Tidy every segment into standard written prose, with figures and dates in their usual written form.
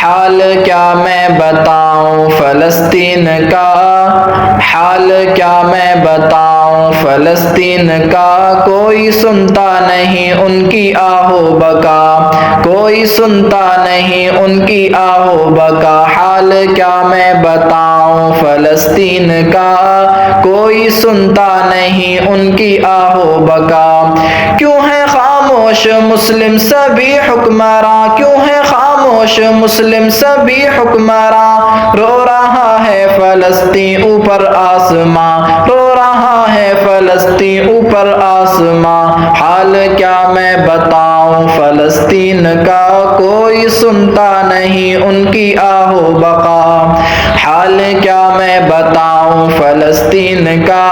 حال کیا میں بتاؤں فلسطین کا، حال کیا میں بتاؤں فلسطین کا، کوئی سنتا نہیں ان کی آہو بکا، کوئی سنتا نہیں ان کی آہو بکا، حال کیا میں بتاؤں فلسطین کا، کوئی سنتا نہیں ان کی آہو بکا۔ کیوں ہے خاموش مسلم سبھی حکمراں، کیوں ہے خاموش مسلم سبھی حکمراں، رو رہا ہے فلسطین اوپر آسماں، رو رہا ہے فلسطین اوپر آسماں، حال کیا میں بتاؤں فلسطین کا، کوئی سنتا نہیں ان کی آہو بقا، حال کیا میں بتاؤں فلسطین کا،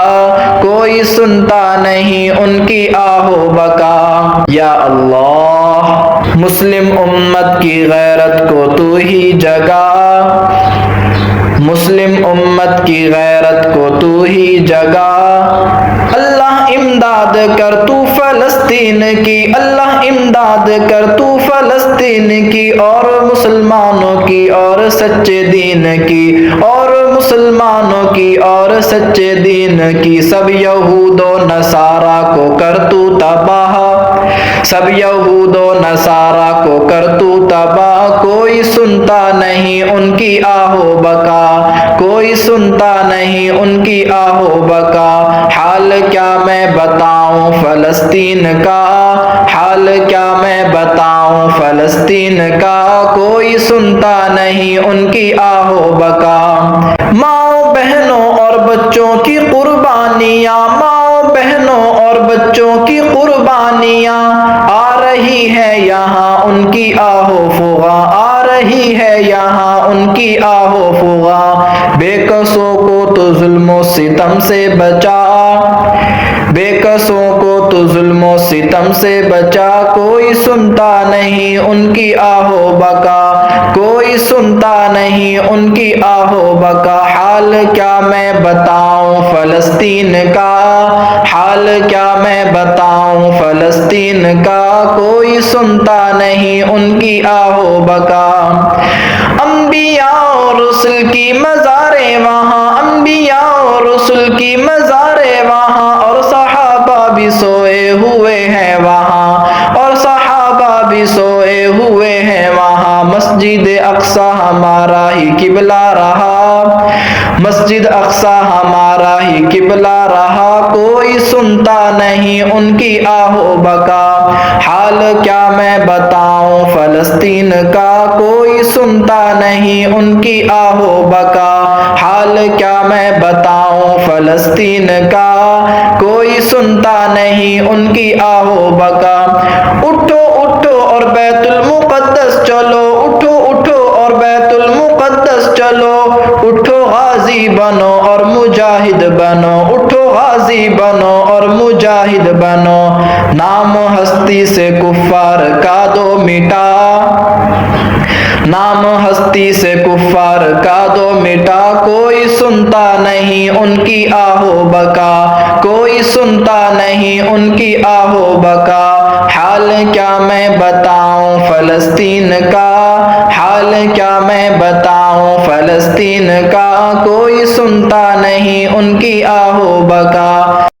کوئی سنتا نہیں ان کی آہو بقا۔ یا اللہ مسلم امت کی غیرت کو تو ہی جگا، مسلم امت کی غیرت کو تو ہی جگا، اللہ امداد کر تو فلسطین کی، اللہ امداد کر تو فلسطین کی، اور مسلمانوں کی اور سچے دین کی، اور مسلمانوں کی اور سچے دین کی، سب یہود و نصارہ کو کر تو تباہ، سب یہود و نصارہ کو کر تو تباہ، کوئی سنتا نہیں ان کی آہو بکا، کوئی سنتا نہیں ان کی آہو بکا، حال کیا میں بتاؤں فلسطین کا، حال کیا میں بتاؤں فلسطین کا، کوئی سنتا نہیں ان کی آہو بکا۔ ماؤں بہنوں اور بچوں کی قربانیاں، ماؤں بہنوں اور بچوں کی قربانیاں، آ رہی ہے یہاں ان کی آہو فغاں، آ رہی ہے یہاں ان کی آہو فغاں، بے کسوں کو تو ظلم و ستم سے بچا، بے کسوں کو تو ظلم و ستم سے بچا، کوئی سنتا نہیں ان کی آہو بکا، کوئی سنتا نہیں ان کی آہو بکا، حال کیا میں بتاؤں فلسطین کا، حال کیا میں بتاؤں فلسطین کا، کوئی سنتا نہیں ان کی آہو بکا۔ انبیاء اور رسل کی مزاریں وہاں، انبیاء اور رسل کی مزاریں وہاں، اور صحابہ بھی سوئے ہوئے ہیں وہاں، اور صحابہ بھی سوئے ہوئے ہیں وہاں، مسجد اقصی ہمارا ہی قبلہ رہا، مسجد اقصی ہمارا ہی قبلہ رہا، کوئی سنتا نہیں ان کی آہو بکا، حال کیا میں بتاؤں فلسطین کا، کوئی سنتا نہیں ان کی آہو بکا، حال کیا میں بتاؤں فلسطین کا، کوئی سنتا نہیں ان کی آہو بکا۔ اٹھو اٹھو اور بیت المقدس چلو، اٹھو اٹھو اور بیت المقدس چلو، اٹھو غازی بنو اور مجاہد بنو، اٹھو غازی بنو اور مجاہد بنو، نام ہستی سے کفار کا دو مٹا، نام ہستی سے کفار کا دو مٹا، کوئی سنتا نہیں ان کی آہو بکا، کوئی سنتا نہیں ان کی آہو بکا، حال کیا میں بتاؤں فلسطین کا، حال کیا میں بتاؤں فلسطین کا، کوئی سنتا نہیں ان کی آہو بکا۔